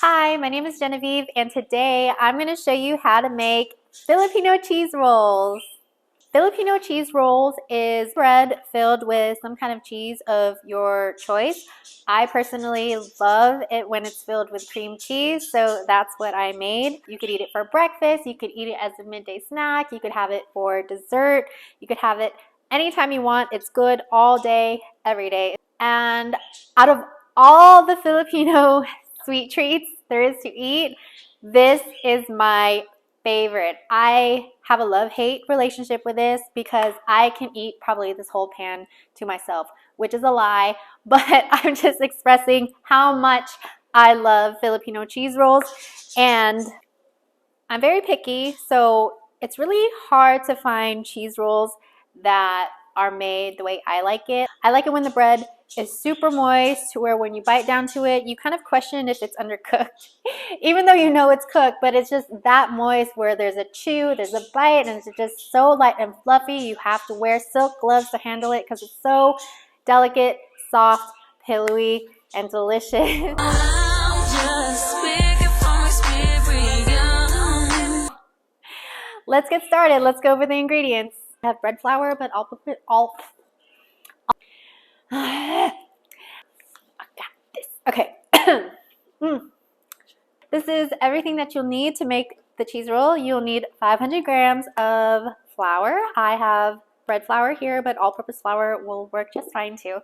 Hi, my name is Genevieve, and today I'm going to show you how to make Filipino cheese rolls. Filipino cheese rolls is bread filled with some kind of cheese of your choice. I personally love it when it's filled with cream cheese, so that's what I made. You could eat it for breakfast, you could eat it as a midday snack, you could have it for dessert, you could have it anytime you want. It's good all day, every day. And out of all the Filipino sweet treats there is to eat, this is my favorite. I have a love-hate relationship with this because I can eat probably this whole pan to myself, which is a lie, but I'm just expressing how much I love Filipino cheese rolls. And I'm very picky, so it's really hard to find cheese rolls that are made the way I like it. I like it when the bread is super moist to where when you bite down to it, you kind of question if it's undercooked, even though you know it's cooked, but it's just that moist where there's a chew, there's a bite, and it's just so light and fluffy. You have to wear silk gloves to handle it because it's so delicate, soft, pillowy, and delicious. Let's get started. Let's go over the ingredients. I have bread flour, but I'll put it all. I got this. Okay. This is everything that you'll need to make the cheese roll. You'll need 500 grams of flour. I have bread flour here, but all-purpose flour will work just fine too.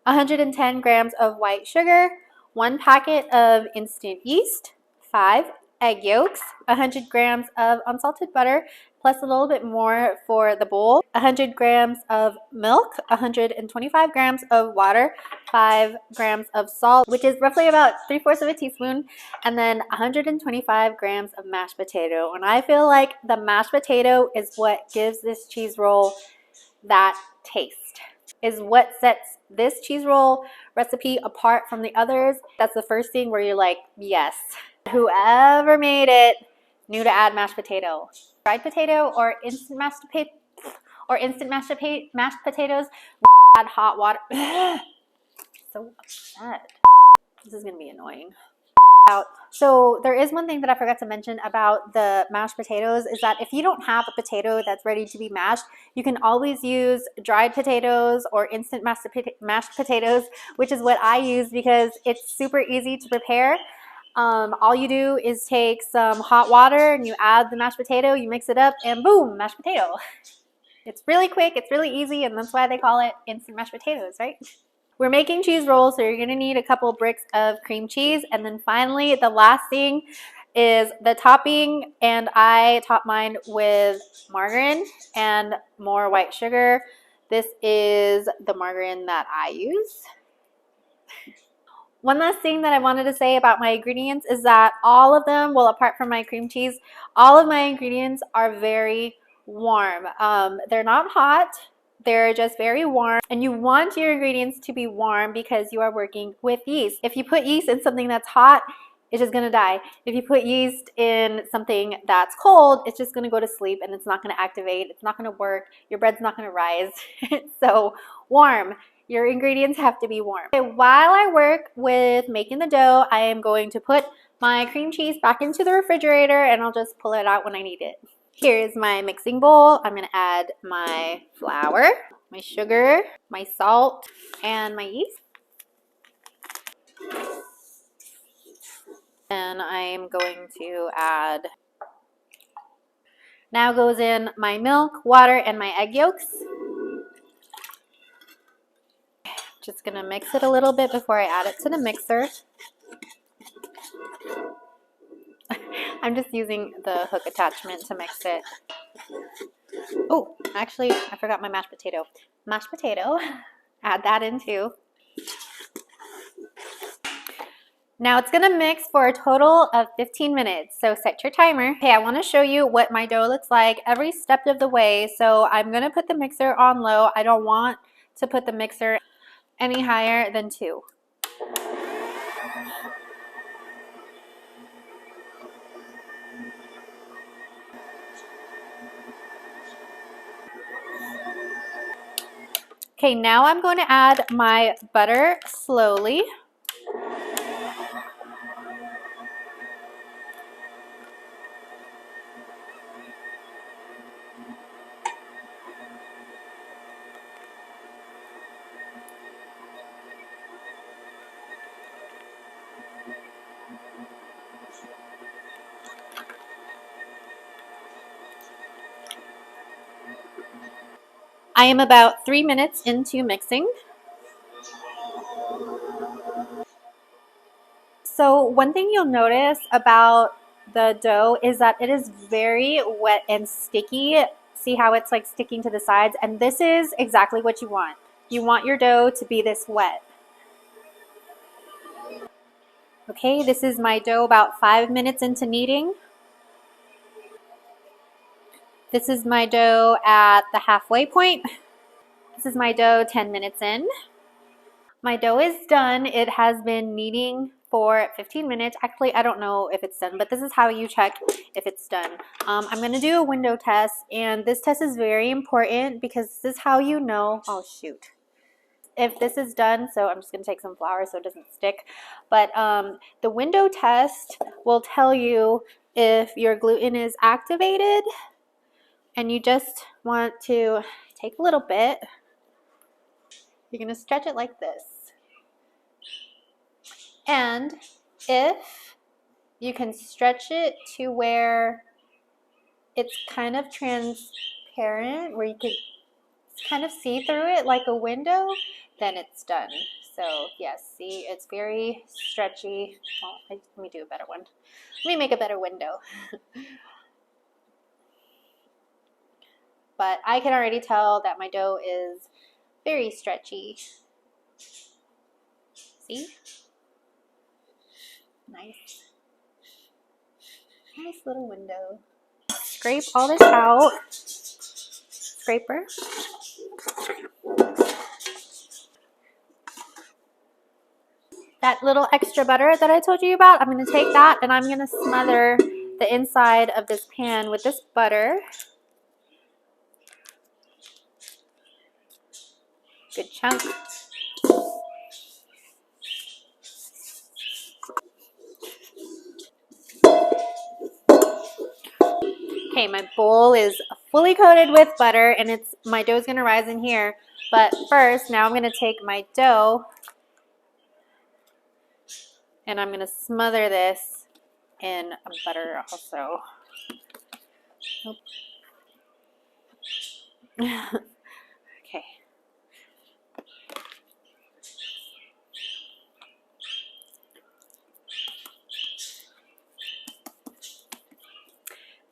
110 grams of white sugar, 1 packet of instant yeast, 5 egg yolks, 100 grams of unsalted butter, plus a little bit more for the bowl, 100 grams of milk, 125 grams of water, 5 grams of salt, which is roughly about 3/4 of a teaspoon, and then 125 grams of mashed potato. And I feel like the mashed potato is what gives this cheese roll that taste, is what sets this cheese roll recipe apart from the others. That's the first thing where you're like, yes, whoever made it knew to add mashed potato. Dried potato or instant mashed potatoes, add hot water. So upset. This is gonna be annoying. So there is one thing that I forgot to mention about the mashed potatoes is that if you don't have a potato that's ready to be mashed, you can always use dried potatoes or instant mashed potatoes, which is what I use because it's super easy to prepare. All you do is take some hot water and you add the mashed potato, you mix it up, and boom, mashed potato. It's really quick, it's really easy, and that's why they call it instant mashed potatoes, right? We're making cheese rolls, so you're going to need a couple bricks of cream cheese. And then finally, the last thing is the topping. And I top mine with margarine and more white sugar. This is the margarine that I use. One last thing that I wanted to say about my ingredients is that all of them, well, apart from my cream cheese, all of my ingredients are very warm. They're not hot. They're just very warm, and you want your ingredients to be warm because you are working with yeast. If you put yeast in something that's hot, it's just gonna die. If you put yeast in something that's cold, it's just gonna go to sleep and it's not gonna activate, it's not gonna work, your bread's not gonna rise. So warm. Your ingredients have to be warm. Okay, while I work with making the dough, I am going to put my cream cheese back into the refrigerator and I'll just pull it out when I need it. Here's my mixing bowl. I'm gonna add my flour, my sugar, my salt, and my yeast. And I'm going to add, now goes in my milk, water, and my egg yolks. Just gonna mix it a little bit before I add it to the mixer. I'm just using the hook attachment to mix it. Oh, actually, I forgot my mashed potato. Mashed potato, add that in too. Now it's gonna mix for a total of 15 minutes, so set your timer. Okay, I wanna show you what my dough looks like every step of the way. So I'm gonna put the mixer on low. I don't want to put the mixer any higher than 2. Okay, now I'm going to add my butter slowly. I am about 3 minutes into mixing. So one thing you'll notice about the dough is that it is very wet and sticky. See how it's like sticking to the sides? And this is exactly what you want. You want your dough to be this wet. Okay, this is my dough about 5 minutes into kneading. This is my dough at the halfway point. This is my dough 10 minutes in. My dough is done. It has been kneading for 15 minutes. Actually, I don't know if it's done, but this is how you check if it's done. I'm going to do a window test, and this test is very important because this is how you know, oh shoot, if this is done. So I'm just going to take some flour so it doesn't stick. But the window test will tell you if your gluten is activated, and you just want to take a little bit. You're going to stretch it like this. And if you can stretch it to where it's kind of transparent, where you could kind of see through it like a window, then it's done. So yes, see, it's very stretchy. Well, let me do a better one. Let me make a better window. But I can already tell that my dough is very stretchy. See? Nice. Nice little window. Scrape all this out. Scraper. That little extra butter that I told you about, I'm going to take that and I'm going to smother the inside of this pan with this butter. Good chunk. Okay, my bowl is fully coated with butter, and my dough is going to rise in here. But first, now I'm going to take my dough and I'm going to smother this in butter also. Okay.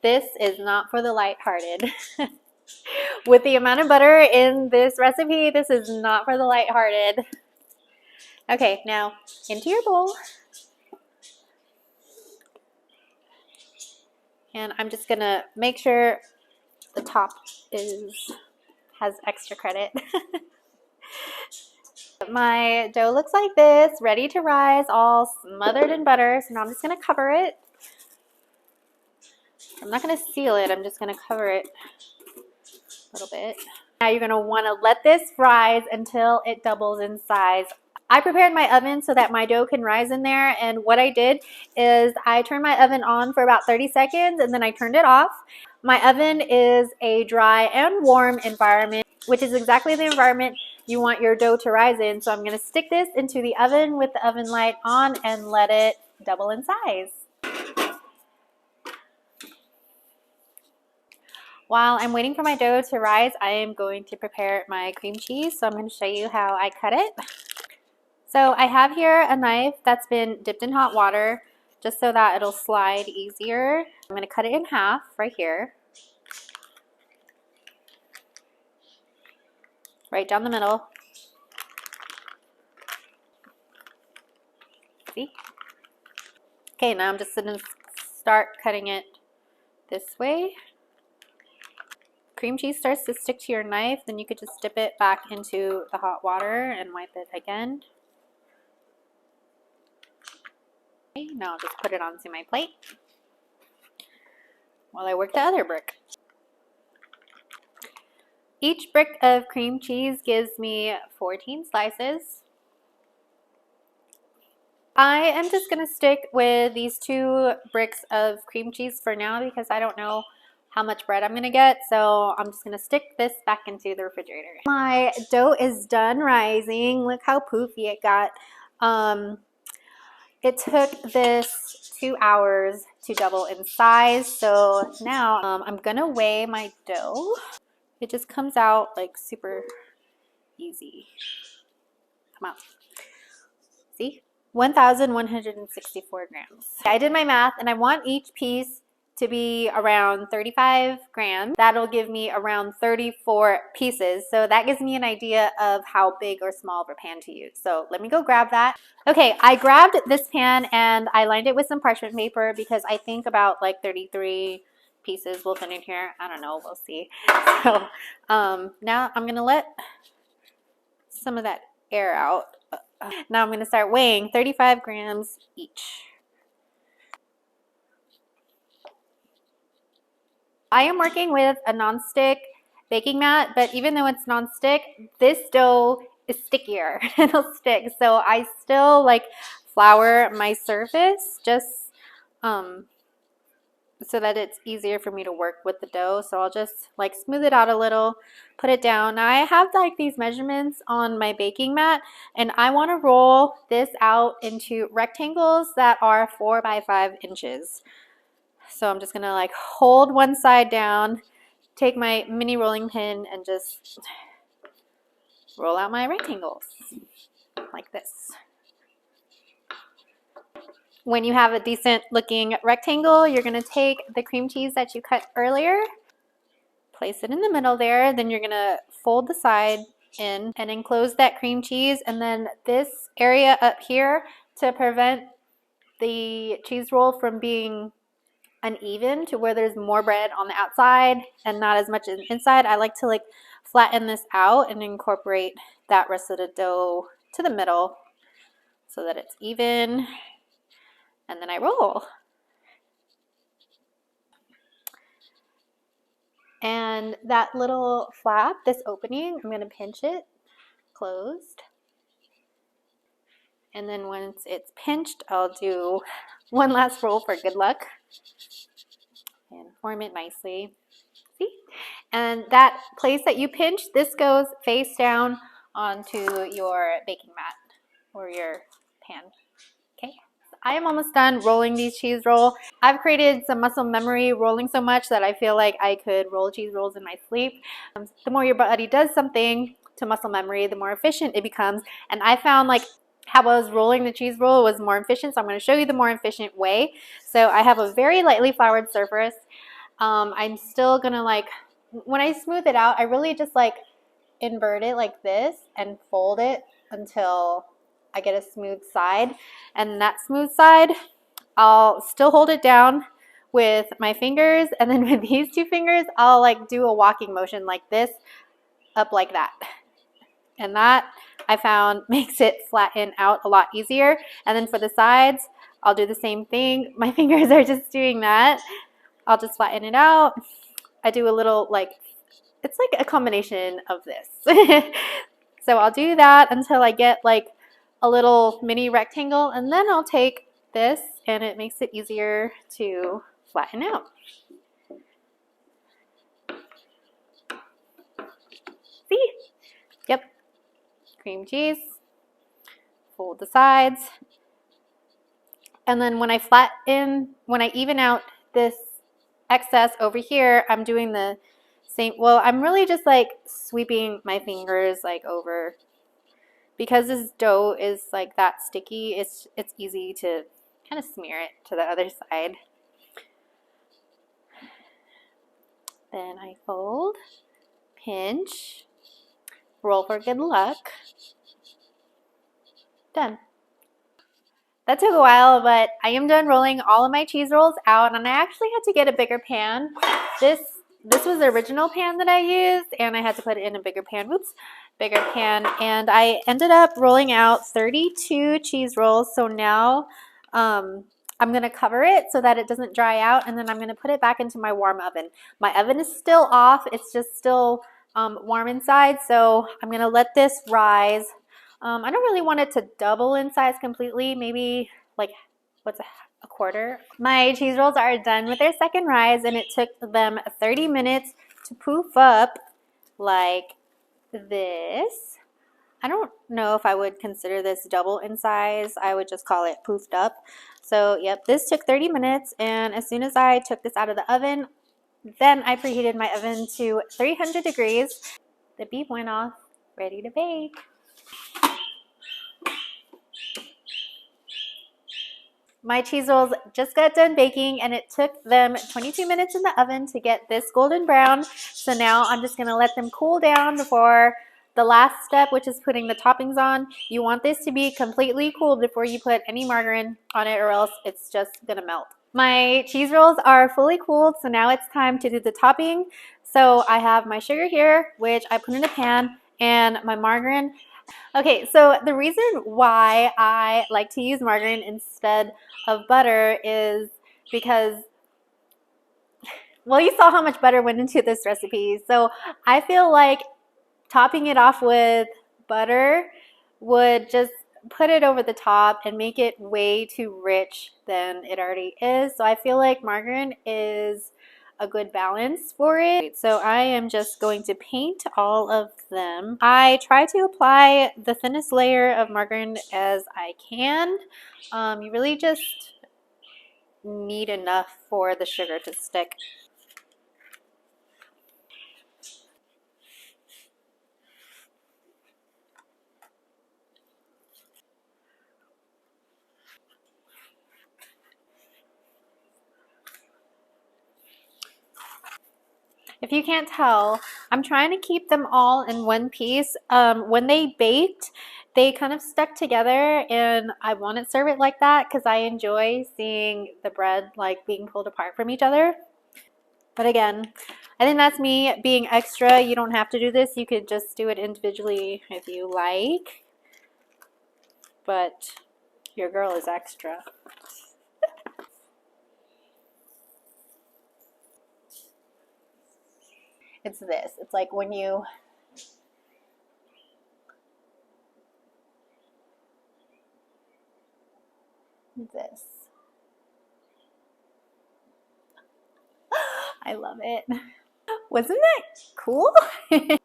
This is not for the lighthearted. With the amount of butter in this recipe, this is not for the lighthearted. Okay, now into your bowl. And I'm just gonna make sure the top has extra credit. My dough looks like this, ready to rise, all smothered in butter. So now I'm just gonna cover it. I'm not gonna seal it, I'm just gonna cover it a little bit. Now you're gonna wanna let this rise until it doubles in size. I prepared my oven so that my dough can rise in there, and what I did is I turned my oven on for about 30 seconds and then I turned it off. My oven is a dry and warm environment, which is exactly the environment you want your dough to rise in. So I'm going to stick this into the oven with the oven light on and let it double in size. While I'm waiting for my dough to rise, I am going to prepare my cream cheese. So I'm going to show you how I cut it. So I have here a knife that's been dipped in hot water just so that it'll slide easier. I'm going to cut it in half right here. Right down the middle. See? Okay, now I'm just going to start cutting it this way. Cream cheese starts to stick to your knife, then you could just dip it back into the hot water and wipe it again. Okay, now I'll just put it onto my plate while I work the other brick. Each brick of cream cheese gives me 14 slices. I am just going to stick with these 2 bricks of cream cheese for now because I don't know how much bread I'm going to get, so I'm just going to stick this back into the refrigerator. My dough is done rising. Look how poofy it got. It took this 2 hours to double in size. So now I'm gonna weigh my dough. It just comes out like super easy. Come out. See? 1,164 grams. I did my math and I want each piece to be around 35 grams. That'll give me around 34 pieces. So that gives me an idea of how big or small of a pan to use. So let me go grab that. Okay, I grabbed this pan and I lined it with some parchment paper because I think about like 33 pieces will fit in here. I don't know, we'll see. So now I'm gonna let some of that air out. Now I'm gonna start weighing 35 grams each. I am working with a non-stick baking mat, but even though it's non-stick, this dough is stickier. It'll stick. So I still like flour my surface just so that it's easier for me to work with the dough. So I'll just like smooth it out a little, put it down. Now I have like these measurements on my baking mat and I want to roll this out into rectangles that are 4 by 5 inches. So I'm just gonna like hold one side down, take my mini rolling pin and just roll out my rectangles like this. When you have a decent looking rectangle, you're gonna take the cream cheese that you cut earlier, place it in the middle there, then you're gonna fold the side in and enclose that cream cheese, and then this area up here, to prevent the cheese roll from being uneven to where there's more bread on the outside and not as much inside, I like to like flatten this out and incorporate that rest of the dough to the middle so that it's even, and then I roll. And that little flap, this opening, I'm going to pinch it closed. And then once it's pinched, I'll do one last roll for good luck and form it nicely. See? And that place that you pinch, this goes face down onto your baking mat or your pan. Okay, I am almost done rolling these cheese rolls. I've created some muscle memory rolling so much that I feel like I could roll cheese rolls in my sleep. The more your body does something to muscle memory, the more efficient it becomes. And I found like how I was rolling the cheese roll was more efficient, so I'm going to show you the more efficient way. So I have a very lightly floured surface. I'm still going to like, when I smooth it out, I really just like invert it like this and fold it until I get a smooth side. And that smooth side, I'll still hold it down with my fingers, and then with these two fingers, I'll like do a walking motion like this, up like that. And that I found makes it flatten out a lot easier. And then for the sides, I'll do the same thing. My fingers are just doing that. I'll just flatten it out. I do a little like, it's like a combination of this. So I'll do that until I get like a little mini rectangle, and then I'll take this and it makes it easier to flatten out. See? Yep. Cream cheese. Fold the sides. And then when I even out this excess over here, I'm doing the same. Well, I'm really just like sweeping my fingers like over, because this dough is like that sticky. It's easy to kind of smear it to the other side. Then I fold, pinch, roll for good luck. Done. That took a while, but I am done rolling all of my cheese rolls out, and I actually had to get a bigger pan. This was the original pan that I used, and I had to put it in a bigger pan. Oops, bigger pan. And I ended up rolling out 32 cheese rolls. So now I'm going to cover it so that it doesn't dry out, and then I'm going to put it back into my warm oven. My oven is still off. It's just still warm inside, so I'm going to let this rise. I don't really want it to double in size completely, maybe like, what's a quarter? My cheese rolls are done with their second rise, and it took them 30 minutes to poof up like this. I don't know if I would consider this double in size. I would just call it poofed up. So yep, this took 30 minutes, and as soon as I took this out of the oven, then I preheated my oven to 300 degrees. The beep went off, ready to bake. My cheese rolls just got done baking, and it took them 22 minutes in the oven to get this golden brown. So now I'm just going to let them cool down before the last step, which is putting the toppings on. You want this to be completely cooled before you put any margarine on it, or else it's just going to melt. My cheese rolls are fully cooled, so now it's time to do the topping. So I have my sugar here, which I put in a pan, and my margarine. Okay, so the reason why I like to use margarine instead of butter is because, well, you saw how much butter went into this recipe. So I feel like topping it off with butter would just put it over the top and make it way too rich than it already is. So I feel like margarine is a good balance for it. So I am just going to paint all of them. I try to apply the thinnest layer of margarine as I can. You really just need enough for the sugar to stick. If you can't tell, I'm trying to keep them all in one piece. When they baked, they kind of stuck together, and I want to serve it like that because I enjoy seeing the bread like being pulled apart from each other. But again, I think that's me being extra. You don't have to do this. You could just do it individually if you like. But your girl is extra. It's this. It's like when you this. I love it. Wasn't that cool? This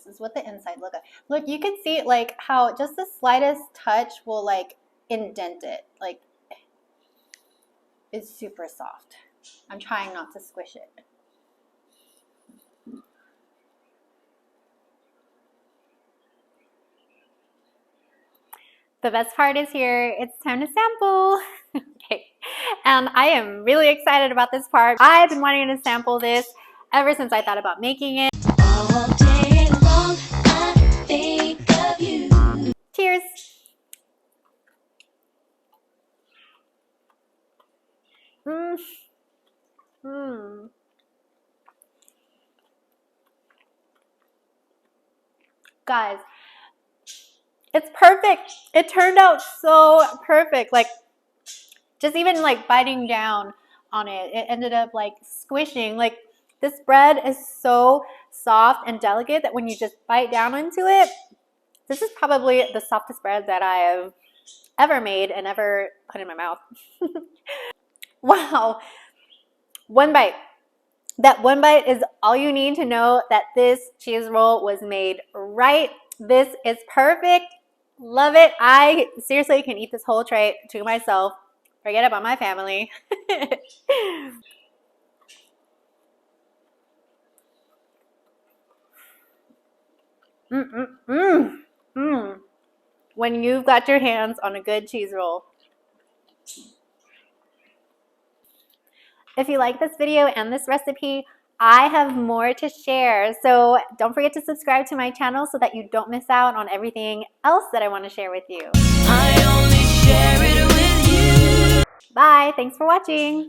is what the inside look like. Look, you can see like how just the slightest touch will like indent it. Like it's super soft. I'm trying not to squish it. The best part is here. It's time to sample. Okay. And I am really excited about this part. I've been wanting to sample this ever since I thought about making it. All day long, I think of you. Cheers. Guys, it's perfect. It turned out so perfect. Like, just even like biting down on it, it ended up like squishing. Like, this bread is so soft and delicate that when you just bite down into it, this is probably the softest bread that I have ever made and ever put in my mouth. Wow. One bite. That one bite is all you need to know that this cheese roll was made right. This is perfect. Love it. I seriously can eat this whole tray to myself. Forget about my family. When you've got your hands on a good cheese roll. If you like this video and this recipe, I have more to share. So don't forget to subscribe to my channel so that you don't miss out on everything else that I want to share with you. I only share it with you. Bye. Thanks for watching.